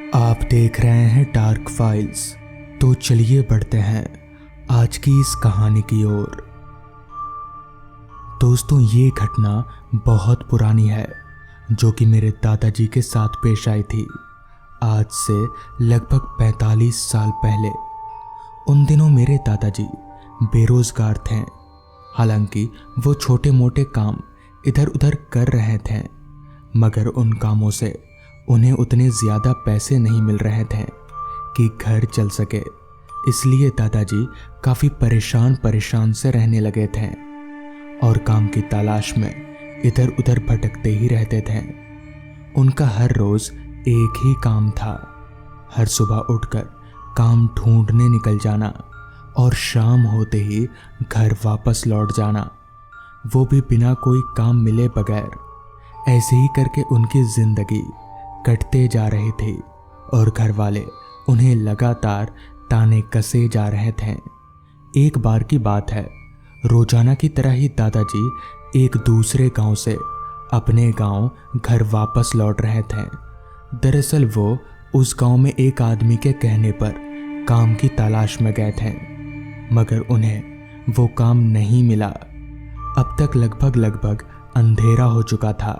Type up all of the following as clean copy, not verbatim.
आप देख रहे हैं डार्क फाइल्स। तो चलिए बढ़ते हैं आज की इस कहानी की ओर। दोस्तों, ये घटना बहुत पुरानी है जो कि मेरे दादाजी के साथ पेश आई थी, आज से लगभग 45 साल पहले। उन दिनों मेरे दादाजी बेरोजगार थे। हालांकि वो छोटे मोटे काम इधर उधर कर रहे थे, मगर उन कामों से उन्हें उतने ज़्यादा पैसे नहीं मिल रहे थे कि घर चल सके। इसलिए दादाजी काफ़ी परेशान से रहने लगे थे और काम की तलाश में इधर उधर भटकते ही रहते थे। उनका हर रोज़ एक ही काम था, हर सुबह उठकर काम ढूंढने निकल जाना और शाम होते ही घर वापस लौट जाना, वो भी बिना कोई काम मिले बगैर। ऐसे ही करके उनकी ज़िंदगी कटते जा रही थी और घर वाले उन्हें लगातार ताने कसे जा रहे थे। एक बार की बात है, रोजाना की तरह ही दादाजी एक दूसरे गांव से अपने गांव घर वापस लौट रहे थे। दरअसल वो उस गांव में एक आदमी के कहने पर काम की तलाश में गए थे, मगर उन्हें वो काम नहीं मिला। अब तक लगभग अंधेरा हो चुका था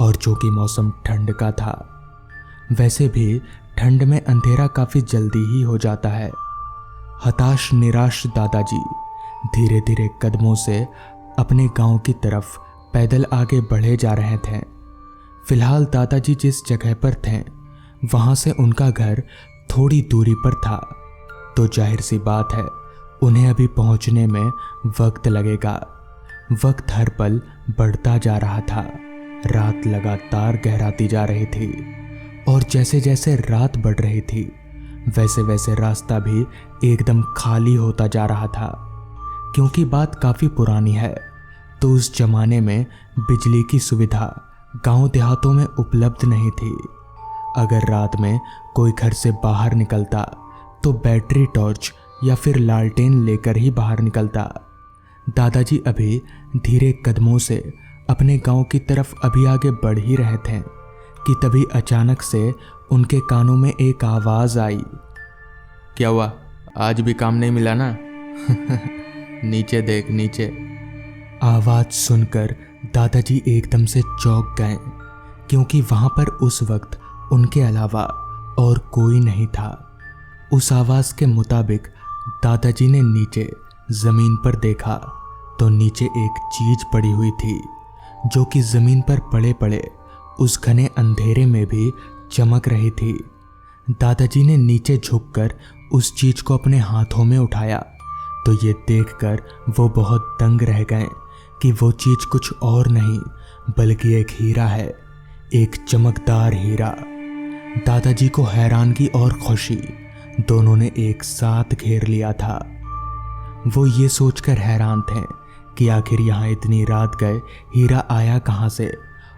और जो कि मौसम ठंड का था। वैसे भी ठंड में अंधेरा काफ़ी जल्दी ही हो जाता है। हताश निराश दादाजी धीरे धीरे कदमों से अपने गांव की तरफ पैदल आगे बढ़े जा रहे थे। फिलहाल दादाजी जिस जगह पर थे वहां से उनका घर थोड़ी दूरी पर था, तो जाहिर सी बात है उन्हें अभी पहुंचने में वक्त लगेगा। वक्त हर पल बढ़ता जा रहा था, रात लगातार गहराती जा रही थी और जैसे जैसे रात बढ़ रही थी वैसे वैसे रास्ता भी एकदम खाली होता जा रहा था। क्योंकि बात काफ़ी पुरानी है, तो उस जमाने में बिजली की सुविधा गांव देहातों में उपलब्ध नहीं थी। अगर रात में कोई घर से बाहर निकलता तो बैटरी टॉर्च या फिर लालटेन लेकर ही बाहर निकलता। दादाजी अभी धीरे कदमों से अपने गांव की तरफ अभी आगे बढ़ ही रहे थे कि तभी अचानक से उनके कानों में एक आवाज़ आई। क्या हुआ, आज भी काम नहीं मिला ना? नीचे देख नीचे। आवाज़ सुनकर दादाजी एकदम से चौंक गए, क्योंकि वहां पर उस वक्त उनके अलावा और कोई नहीं था। उस आवाज़ के मुताबिक दादाजी ने नीचे ज़मीन पर देखा तो नीचे एक चीज़ पड़ी हुई थी जो कि ज़मीन पर पड़े पड़े उस घने अंधेरे में भी चमक रही थी। दादाजी ने नीचे झुककर उस चीज़ को अपने हाथों में उठाया तो ये देखकर वो बहुत दंग रह गए कि वो चीज़ कुछ और नहीं बल्कि एक हीरा है, एक चमकदार हीरा। दादाजी को हैरानगी और खुशी दोनों ने एक साथ घेर लिया था। वो ये सोचकर हैरान थे कि आखिर यहाँ इतनी रात गए हीरा आया कहाँ से,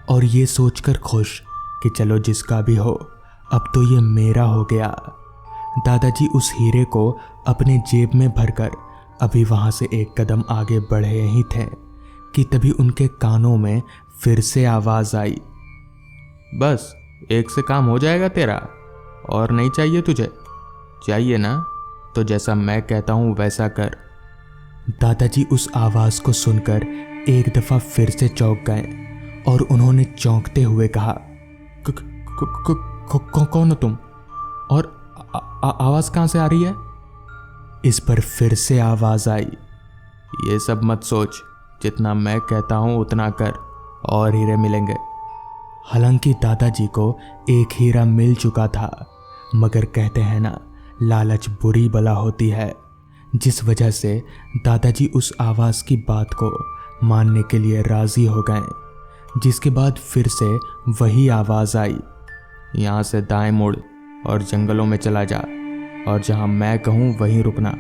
और ये सोचकर खुश कि चलो जिसका भी हो अब तो ये मेरा हो गया। दादाजी उस हीरे को अपने जेब में भरकर अभी वहाँ से एक कदम आगे बढ़े ही थे कि तभी उनके कानों में फिर से आवाज़ आई। बस एक से काम हो जाएगा तेरा, और नहीं चाहिए तुझे? चाहिए ना, तो जैसा मैं कहता हूँ वैसा कर। दादाजी उस आवाज़ को सुनकर एक दफ़ा फिर से चौंक गए और उन्होंने चौंकते हुए कहा, कौन हो तुम, और आवाज़ कहाँ से आ रही है? इस पर फिर से आवाज़ आई। ये सब मत सोच, जितना मैं कहता हूँ उतना कर और हीरे मिलेंगे। हालांकि दादाजी को एक हीरा मिल चुका था, मगर कहते हैं ना, लालच बुरी बला होती है, जिस वजह से दादाजी उस आवाज़ की बात को मानने के लिए राज़ी हो गए। जिसके बाद फिर से वही आवाज़ आई, यहाँ से दाएं मुड़ और जंगलों में चला जा, और जहाँ मैं कहूँ वहीं रुकना,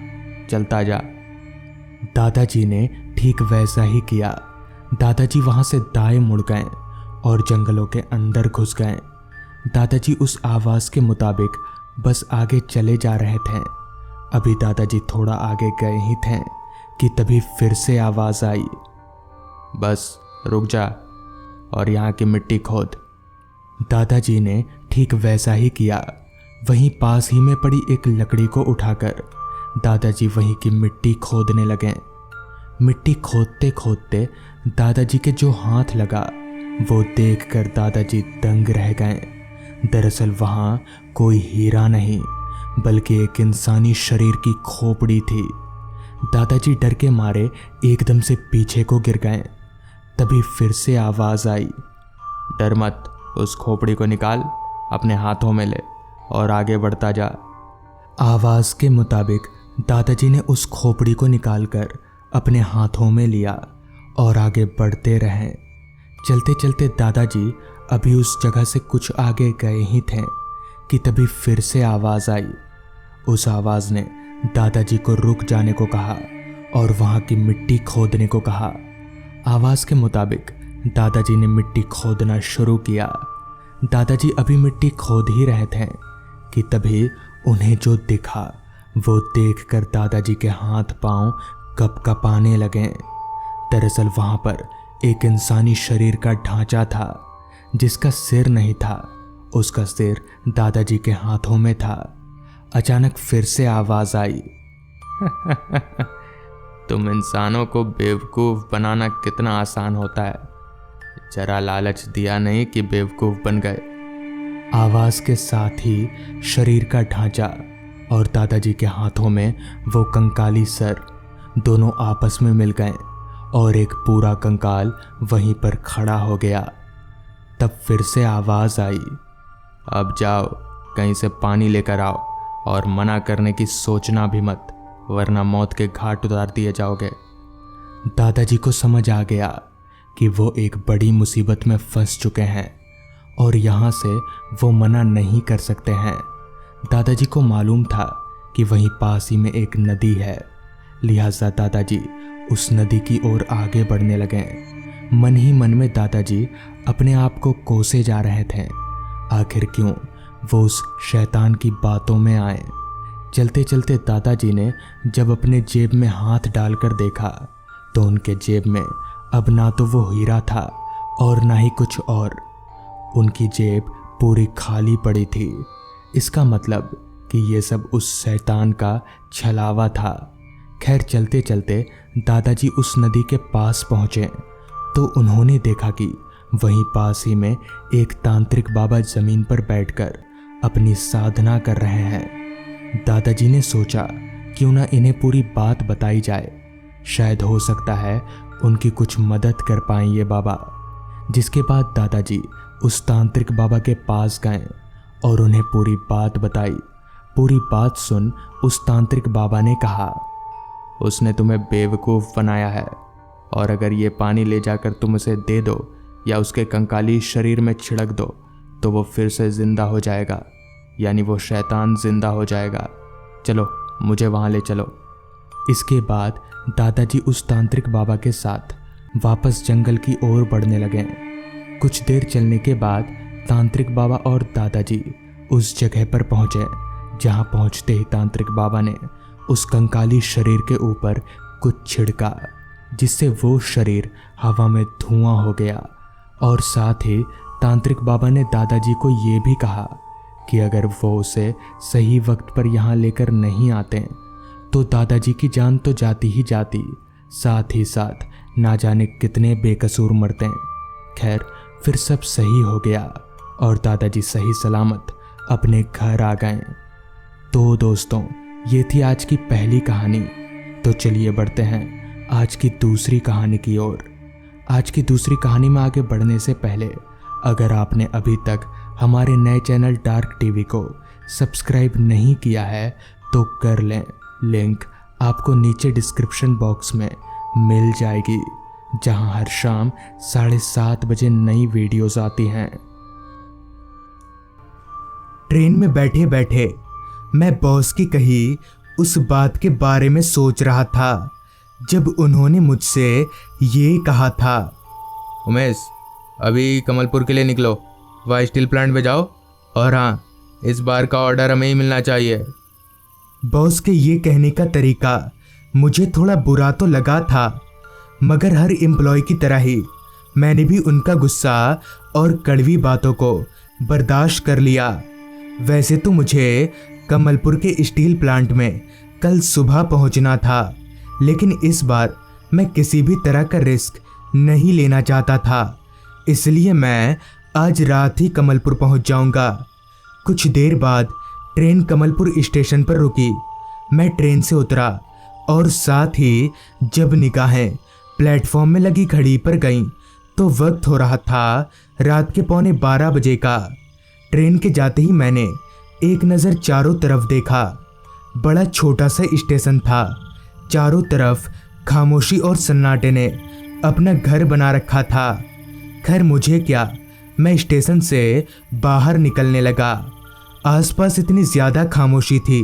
चलता जा। दादाजी ने ठीक वैसा ही किया। दादाजी वहाँ से दाएं मुड़ गए और जंगलों के अंदर घुस गए। दादाजी उस आवाज़ के मुताबिक बस आगे चले जा रहे थे। अभी दादाजी थोड़ा आगे गए ही थे कि तभी फिर से आवाज़ आई। बस रुक जा और यहाँ की मिट्टी खोद। दादाजी ने ठीक वैसा ही किया वहीं पास ही में पड़ी एक लकड़ी को उठाकर दादाजी वहीं की मिट्टी खोदने लगे। मिट्टी खोदते खोदते दादाजी के जो हाथ लगा वो देखकर दादाजी दंग रह गए। दरअसल वहां कोई हीरा नहीं बल्कि एक इंसानी शरीर की खोपड़ी थी। दादाजी डर के मारे एकदम से पीछे को गिर गए। तभी फिर से आवाज आई, डर मत, उस खोपड़ी को निकाल, अपने हाथों में ले और आगे बढ़ता जा। आवाज के मुताबिक दादाजी ने उस खोपड़ी को निकालकर अपने हाथों में लिया और आगे बढ़ते रहे। चलते चलते दादाजी अभी उस जगह से कुछ आगे गए ही थे कि तभी फिर से आवाज आई। उस आवाज ने दादाजी को रुक जाने को कहा और वहां की मिट्टी खोदने को कहा। आवाज के मुताबिक दादाजी ने मिट्टी खोदना शुरू किया। दादाजी अभी मिट्टी खोद ही रहे थे कि तभी उन्हें जो दिखा वो देखकर दादाजी के हाथ पांव कपकपाने लगे। दरअसल वहां पर एक इंसानी शरीर का ढांचा था जिसका सिर नहीं था। उसका सिर दादाजी के हाथों में था। अचानक फिर से आवाज आई, तुम इंसानों को बेवकूफ़ बनाना कितना आसान होता है, जरा लालच दिया नहीं कि बेवकूफ़ बन गए। आवाज के साथ ही शरीर का ढांचा और दादाजी के हाथों में वो कंकाली सर दोनों आपस में मिल गए और एक पूरा कंकाल वहीं पर खड़ा हो गया। तब फिर से आवाज आई, अब जाओ कहीं से पानी लेकर आओ और मना करने की सोचना भी मत, वरना मौत के घाट उतार दिए जाओगे। दादाजी को समझ आ गया कि वो एक बड़ी मुसीबत में फंस चुके हैं और यहाँ से वो मना नहीं कर सकते हैं। दादाजी को मालूम था कि वहीं पास ही में एक नदी है, लिहाजा दादाजी उस नदी की ओर आगे बढ़ने लगे। मन ही मन में दादाजी अपने आप को कोसे जा रहे थे, आखिर क्यों वो उस शैतान की बातों में आए। चलते चलते दादाजी ने जब अपने जेब में हाथ डालकर देखा तो उनके जेब में अब ना तो वो हीरा था और ना ही कुछ और। उनकी जेब पूरी खाली पड़ी थी। इसका मतलब कि ये सब उस शैतान का छलावा था। खैर चलते चलते दादाजी उस नदी के पास पहुंचे तो उन्होंने देखा कि वहीं पास ही में एक तांत्रिक बाबा जमीन पर बैठकर अपनी साधना कर रहे हैं। दादाजी ने सोचा क्यों ना इन्हें पूरी बात बताई जाए, शायद हो सकता है उनकी कुछ मदद कर पाएं ये बाबा। जिसके बाद दादाजी उस तांत्रिक बाबा के पास गए और उन्हें पूरी बात बताई। पूरी बात सुन उस तांत्रिक बाबा ने कहा, उसने तुम्हें बेवकूफ़ बनाया है और अगर ये पानी ले जाकर तुम उसे दे दो या उसके कंकाली शरीर में छिड़क दो तो वो फिर से ज़िंदा हो जाएगा, यानी वो शैतान ज़िंदा हो जाएगा। चलो मुझे वहाँ ले चलो। इसके बाद दादाजी उस तांत्रिक बाबा के साथ वापस जंगल की ओर बढ़ने लगे। कुछ देर चलने के बाद तांत्रिक बाबा और दादाजी उस जगह पर पहुंचे जहां पहुंचते ही तांत्रिक बाबा ने उस कंकाली शरीर के ऊपर कुछ छिड़का जिससे वो शरीर हवा में धुआं हो गया। और साथ ही तांत्रिक बाबा ने दादाजी को ये भी कहा कि अगर वो उसे सही वक्त पर यहाँ लेकर नहीं आते तो दादाजी की जान तो जाती ही जाती, साथ ही साथ ना जाने कितने बेकसूर मरते। खैर फिर सब सही हो गया और दादाजी सही सलामत अपने घर आ गए। तो दोस्तों ये थी आज की पहली कहानी। तो चलिए बढ़ते हैं आज की दूसरी कहानी की ओर। आज की दूसरी कहानी में आगे बढ़ने से पहले अगर आपने अभी तक हमारे नए चैनल डार्क टीवी को सब्सक्राइब नहीं किया है तो कर लें। लिंक आपको नीचे डिस्क्रिप्शन बॉक्स में मिल जाएगी, जहां हर शाम 7:30 बजे नई वीडियोस आती हैं। ट्रेन में बैठे बैठे मैं बॉस की कही उस बात के बारे में सोच रहा था जब उन्होंने मुझसे ये कहा था, उमेश अभी कमलपुर के लिए निकलो, वहाँ स्टील प्लांट पे जाओ और हाँ इस बार का ऑर्डर हमें ही मिलना चाहिए। बॉस के ये कहने का तरीका मुझे थोड़ा बुरा तो लगा था, मगर हर एम्प्लॉय की तरह ही मैंने भी उनका गुस्सा और कड़वी बातों को बर्दाश्त कर लिया। वैसे तो मुझे कमलपुर के स्टील प्लांट में कल सुबह पहुंचना था, लेकिन इस बार मैं किसी भी तरह का रिस्क नहीं लेना चाहता था, इसलिए मैं आज रात ही कमलपुर पहुंच जाऊंगा। कुछ देर बाद ट्रेन कमलपुर स्टेशन पर रुकी। मैं ट्रेन से उतरा और साथ ही जब निगाहें प्लेटफॉर्म में लगी घड़ी पर गईं तो वक्त हो रहा था रात के 11:15 बजे का। ट्रेन के जाते ही मैंने एक नज़र चारों तरफ देखा। बड़ा छोटा सा स्टेशन था। चारों तरफ खामोशी और सन्नाटे ने अपना घर बना रखा था। खैर मुझे क्या, मैं स्टेशन से बाहर निकलने लगा। आसपास इतनी ज़्यादा खामोशी थी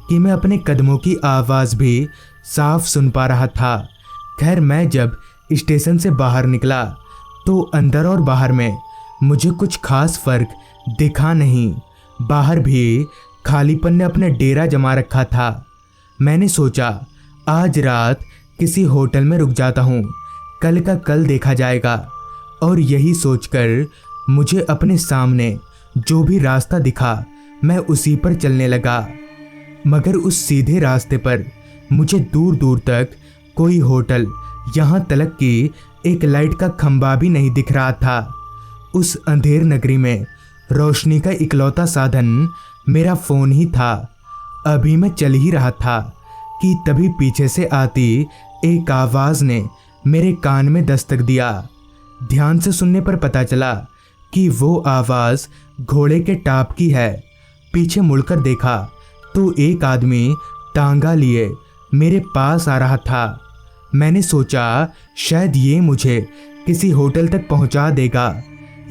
कि मैं अपने कदमों की आवाज़ भी साफ सुन पा रहा था। खैर मैं जब स्टेशन से बाहर निकला तो अंदर और बाहर में मुझे कुछ खास फर्क दिखा नहीं। बाहर भी खालीपन ने अपना डेरा जमा रखा था। मैंने सोचा आज रात किसी होटल में रुक जाता हूँ, कल का कल देखा जाएगा। और यही सोचकर मुझे अपने सामने जो भी रास्ता दिखा मैं उसी पर चलने लगा। मगर उस सीधे रास्ते पर मुझे दूर दूर तक कोई होटल, यहाँ तक कि एक लाइट का खंभा भी नहीं दिख रहा था। उस अंधेर नगरी में रोशनी का इकलौता साधन मेरा फ़ोन ही था। अभी मैं चल ही रहा था कि तभी पीछे से आती एक आवाज़ ने मेरे कान में दस्तक दिया। ध्यान से सुनने पर पता चला कि वो आवाज़ घोड़े के टाप की है। पीछे मुड़कर देखा तो एक आदमी टांगा लिए मेरे पास आ रहा था। मैंने सोचा शायद ये मुझे किसी होटल तक पहुंचा देगा।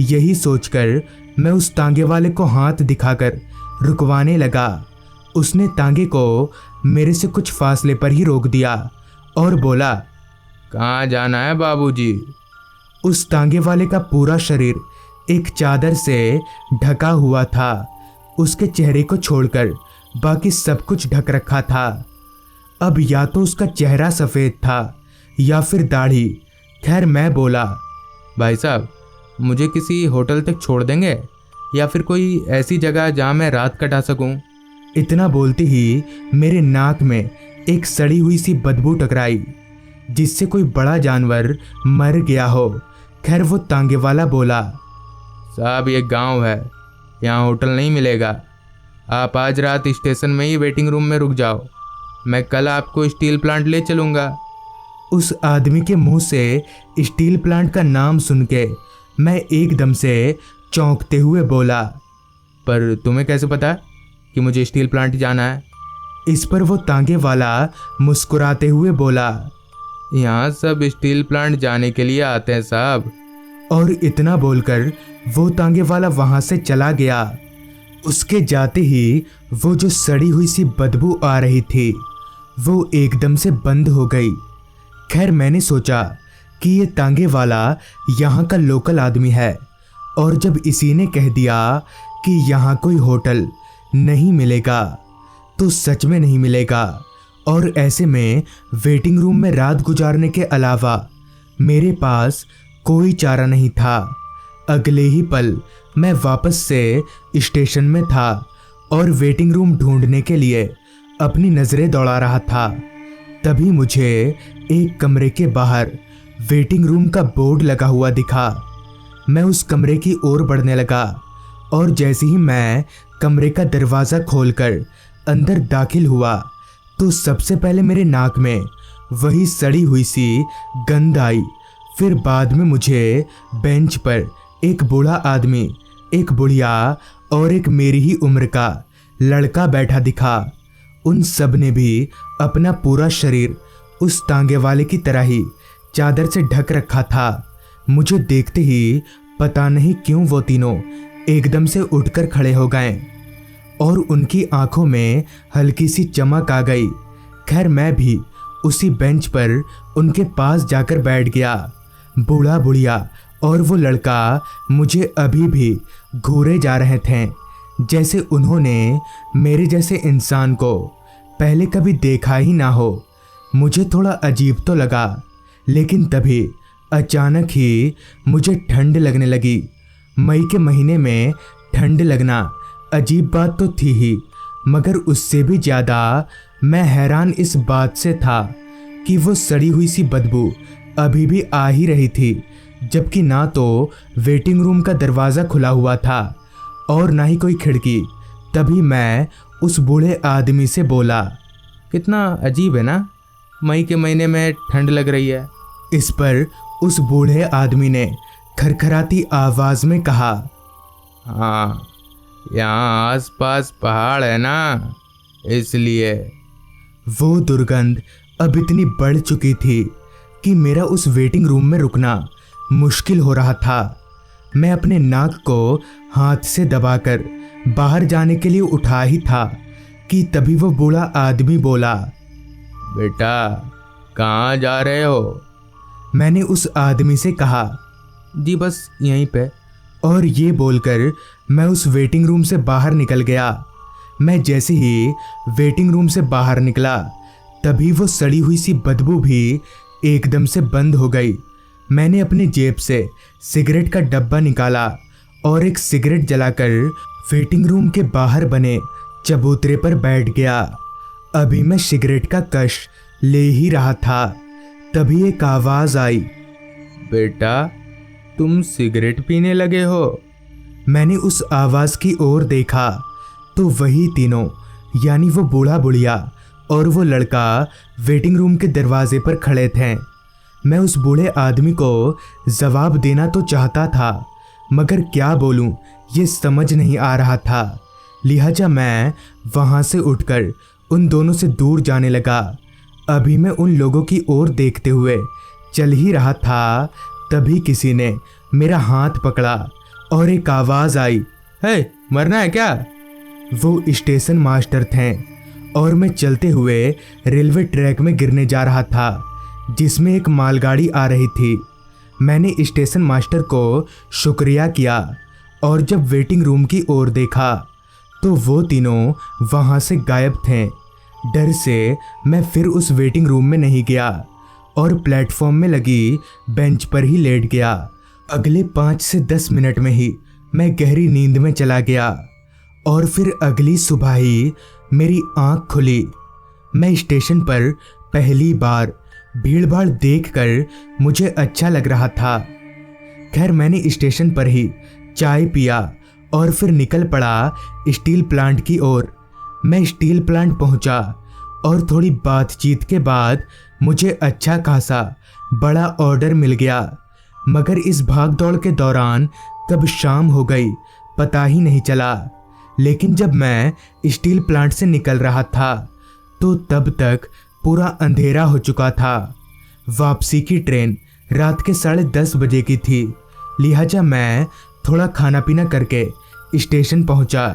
यही सोचकर मैं उस तांगे वाले को हाथ दिखाकर रुकवाने लगा। उसने तांगे को मेरे से कुछ फासले पर ही रोक दिया और बोला, कहाँ जाना है बाबूजी? उस तांगे वाले का पूरा शरीर एक चादर से ढका हुआ था। उसके चेहरे को छोड़कर बाकी सब कुछ ढक रखा था। अब या तो उसका चेहरा सफ़ेद था या फिर दाढ़ी। खैर मैं बोला, भाई साहब मुझे किसी होटल तक छोड़ देंगे या फिर कोई ऐसी जगह जहाँ मैं रात कटा सकूँ? इतना बोलते ही मेरे नाक में एक सड़ी हुई सी बदबू टकराई, जिससे कोई बड़ा जानवर मर गया हो। खैर वो तांगे वाला बोला, साहब ये गांव है, यहाँ होटल नहीं मिलेगा। आप आज रात स्टेशन में ही वेटिंग रूम में रुक जाओ, मैं कल आपको स्टील प्लांट ले चलूँगा। उस आदमी के मुंह से स्टील प्लांट का नाम सुन के मैं एकदम से चौंकते हुए बोला, पर तुम्हें कैसे पता कि मुझे स्टील प्लांट जाना है? इस पर वो तांगे वाला मुस्कुराते हुए बोला, यहाँ सब स्टील प्लांट जाने के लिए आते हैं साहब। और इतना बोलकर वो तांगे वाला वहाँ से चला गया। उसके जाते ही वो जो सड़ी हुई सी बदबू आ रही थी वो एकदम से बंद हो गई। खैर मैंने सोचा कि ये तांगे वाला यहाँ का लोकल आदमी है, और जब इसी ने कह दिया कि यहाँ कोई होटल नहीं मिलेगा तो सच में नहीं मिलेगा। और ऐसे में वेटिंग रूम में रात गुजारने के अलावा मेरे पास कोई चारा नहीं था। अगले ही पल मैं वापस से स्टेशन में था और वेटिंग रूम ढूंढने के लिए अपनी नज़रें दौड़ा रहा था। तभी मुझे एक कमरे के बाहर वेटिंग रूम का बोर्ड लगा हुआ दिखा। मैं उस कमरे की ओर बढ़ने लगा और जैसे ही मैं कमरे का दरवाज़ा खोलकर अंदर दाखिल हुआ तो सबसे पहले मेरे नाक में वही सड़ी हुई सी गंध आई। फिर बाद में मुझे बेंच पर एक बूढ़ा आदमी, एक बुढ़िया और एक मेरी ही उम्र का लड़का बैठा दिखा। उन सब ने भी अपना पूरा शरीर उस तांगे वाले की तरह ही चादर से ढक रखा था। मुझे देखते ही पता नहीं क्यों वो तीनों एकदम से उठकर खड़े हो गए और उनकी आंखों में हल्की सी चमक आ गई। खैर मैं भी उसी बेंच पर उनके पास जाकर बैठ गया। बूढ़ा बुढ़िया और वो लड़का मुझे अभी भी घूरे जा रहे थे, जैसे उन्होंने मेरे जैसे इंसान को पहले कभी देखा ही ना हो। मुझे थोड़ा अजीब तो लगा, लेकिन तभी अचानक ही मुझे ठंड लगने लगी। मई के महीने में ठंड लगना अजीब बात तो थी ही, मगर उससे भी ज़्यादा मैं हैरान इस बात से था कि वो सड़ी हुई सी बदबू अभी भी आ ही रही थी, जबकि ना तो वेटिंग रूम का दरवाज़ा खुला हुआ था और ना ही कोई खिड़की। तभी मैं उस बूढ़े आदमी से बोला, कितना अजीब है ना, मई के महीने में ठंड लग रही है। इस पर उस बूढ़े आदमी ने खरखराती आवाज़ में कहा, हाँ, यहाँ आसपास पहाड़ है ना, इसलिए। वो दुर्गंध अब इतनी बढ़ चुकी थी कि मेरा उस वेटिंग रूम में रुकना मुश्किल हो रहा था। मैं अपने नाक को हाथ से दबाकर बाहर जाने के लिए उठा ही था कि तभी वो बूढ़ा आदमी बोला, बेटा कहाँ जा रहे हो? मैंने उस आदमी से कहा, जी बस यहीं पे। और ये बोलकर मैं उस वेटिंग रूम से बाहर निकल गया। मैं जैसे ही वेटिंग रूम से बाहर निकला तभी वो सड़ी हुई सी बदबू भी एकदम से बंद हो गई। मैंने अपनी जेब से सिगरेट का डब्बा निकाला और एक सिगरेट जलाकर वेटिंग रूम के बाहर बने चबूतरे पर बैठ गया। अभी मैं सिगरेट का कश ले ही रहा था, तभी एक आवाज़ आई, बेटा तुम सिगरेट पीने लगे हो? मैंने उस आवाज़ की ओर देखा तो वही तीनों, यानी वो बूढ़ा बुढ़िया और वो लड़का वेटिंग रूम के दरवाजे पर खड़े थे। मैं उस बूढ़े आदमी को जवाब देना तो चाहता था, मगर क्या बोलूं ये समझ नहीं आ रहा था। लिहाजा मैं वहां से उठकर उन दोनों से दूर जाने लगा। अभी मैं उन लोगों की ओर देखते हुए चल ही रहा था, तभी किसी ने मेरा हाथ पकड़ा और एक आवाज़ आई, हे, मरना है क्या? वो स्टेशन मास्टर थे और मैं चलते हुए रेलवे ट्रैक में गिरने जा रहा था, जिसमें एक मालगाड़ी आ रही थी। मैंने स्टेशन मास्टर को शुक्रिया किया और जब वेटिंग रूम की ओर देखा तो वो तीनों वहाँ से गायब थे। डर से मैं फिर उस वेटिंग रूम में नहीं गया और प्लेटफॉर्म में लगी बेंच पर ही लेट गया। अगले 5 से 10 मिनट में ही मैं गहरी नींद में चला गया और फिर अगली सुबह ही मेरी आँख खुली। मैं स्टेशन पर पहली बार भीड़ भाड़ देखकर मुझे अच्छा लग रहा था। खैर मैंने स्टेशन पर ही चाय पिया और फिर निकल पड़ा स्टील प्लांट की ओर। मैं स्टील प्लांट पहुंचा और थोड़ी बातचीत के बाद मुझे अच्छा खासा बड़ा ऑर्डर मिल गया, मगर इस भाग दौड़ के दौरान कब शाम हो गई पता ही नहीं चला। लेकिन जब मैं स्टील प्लांट से निकल रहा था तो तब तक पूरा अंधेरा हो चुका था। वापसी की ट्रेन रात के 10:30 बजे की थी। लिहाजा मैं थोड़ा खाना पीना करके स्टेशन पहुंचा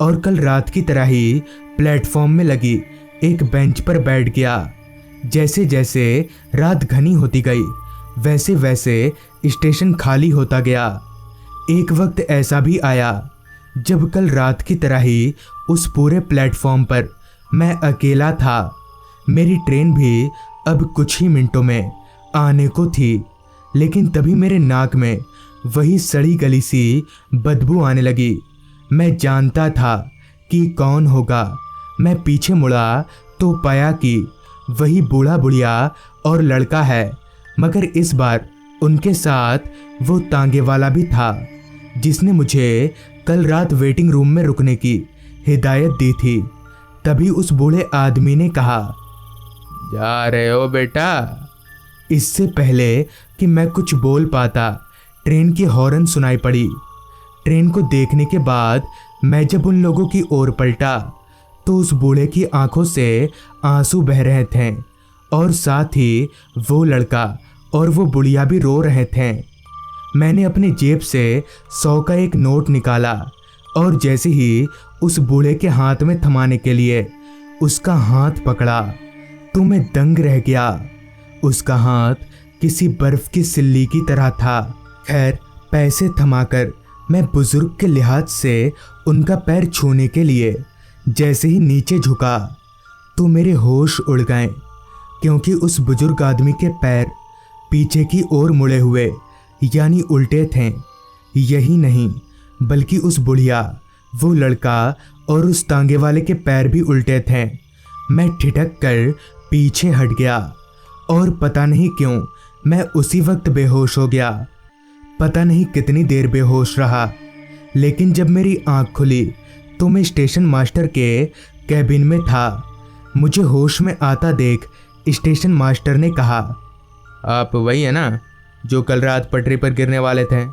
और कल रात की तरह ही प्लेटफॉर्म में लगी एक बेंच पर बैठ गया। जैसे जैसे रात घनी होती गई वैसे वैसे स्टेशन खाली होता गया। एक वक्त ऐसा भी आया जब कल रात की तरह ही उस पूरे प्लेटफॉर्म पर मैं अकेला था। मेरी ट्रेन भी अब कुछ ही मिनटों में आने को थी, लेकिन तभी मेरे नाक में वही सड़ी गली सी बदबू आने लगी। मैं जानता था कि कौन होगा। मैं पीछे मुड़ा तो पाया कि वही बूढ़ा बुढ़िया और लड़का है, मगर इस बार उनके साथ वो तांगे वाला भी था जिसने मुझे कल रात वेटिंग रूम में रुकने की हिदायत दी थी। तभी उस बूढ़े आदमी ने कहा, जा रहे हो बेटा? इससे पहले कि मैं कुछ बोल पाता ट्रेन की हॉर्न सुनाई पड़ी। ट्रेन को देखने के बाद मैं जब उन लोगों की ओर पलटा तो उस बूढ़े की आंखों से आंसू बह रहे थे और साथ ही वो लड़का और वो बुढ़िया भी रो रहे थे। मैंने अपनी जेब से 100 का एक नोट निकाला और जैसे ही उस बूढ़े के हाथ में थमाने के लिए उसका हाथ पकड़ा तो मैं दंग रह गया। उसका हाथ किसी बर्फ की सिल्ली की तरह था। खैर पैसे थमाकर मैं बुजुर्ग के लिहाज से उनका पैर छूने के लिए जैसे ही नीचे झुका तो मेरे होश उड़ गए, क्योंकि उस बुजुर्ग आदमी के पैर पीछे की ओर मुड़े हुए यानी उल्टे थे। यही नहीं बल्कि उस बुढ़िया वो लड़का और उस तांगे वाले के पैर भी उल्टे थे। मैं ठिठक कर पीछे हट गया और पता नहीं क्यों मैं उसी वक्त बेहोश हो गया। पता नहीं कितनी देर बेहोश रहा, लेकिन जब मेरी आंख खुली तो मैं स्टेशन मास्टर के कैबिन में था। मुझे होश में आता देख स्टेशन मास्टर ने कहा, आप वही है ना जो कल रात पटरी पर गिरने वाले थे?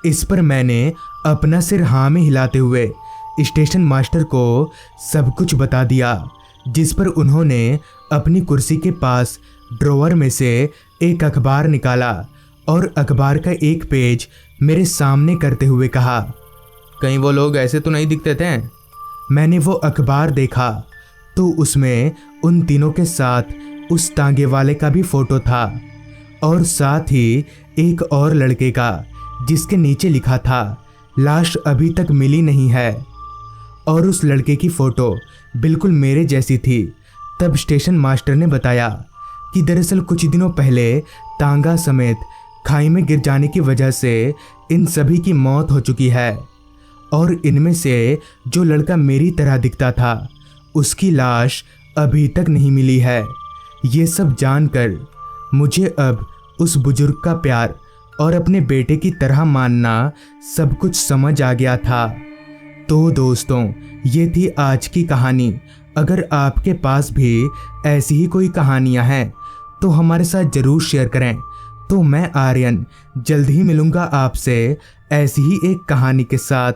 इस पर मैंने अपना सिर हाँ में हिलाते हुए स्टेशन मास्टर को सब कुछ बता दिया, जिस पर उन्होंने अपनी कुर्सी के पास ड्रॉवर में से एक अखबार निकाला और अखबार का एक पेज मेरे सामने करते हुए कहा, कहीं वो लोग ऐसे तो नहीं दिखते थे? मैंने वो अखबार देखा तो उसमें उन तीनों के साथ उस तांगे वाले का भी फोटो था और साथ ही एक और लड़के का, जिसके नीचे लिखा था लाश अभी तक मिली नहीं है। और उस लड़के की फ़ोटो बिल्कुल मेरे जैसी थी। तब स्टेशन मास्टर ने बताया कि दरअसल कुछ दिनों पहले तांगा समेत खाई में गिर जाने की वजह से इन सभी की मौत हो चुकी है और इनमें से जो लड़का मेरी तरह दिखता था उसकी लाश अभी तक नहीं मिली है। ये सब जानकर मुझे अब उस बुजुर्ग का प्यार और अपने बेटे की तरह मानना सब कुछ समझ आ गया था। तो दोस्तों, ये थी आज की कहानी। अगर आपके पास भी ऐसी ही कोई कहानियां हैं तो हमारे साथ ज़रूर शेयर करें। तो मैं आर्यन जल्द ही मिलूँगा आपसे ऐसी ही एक कहानी के साथ।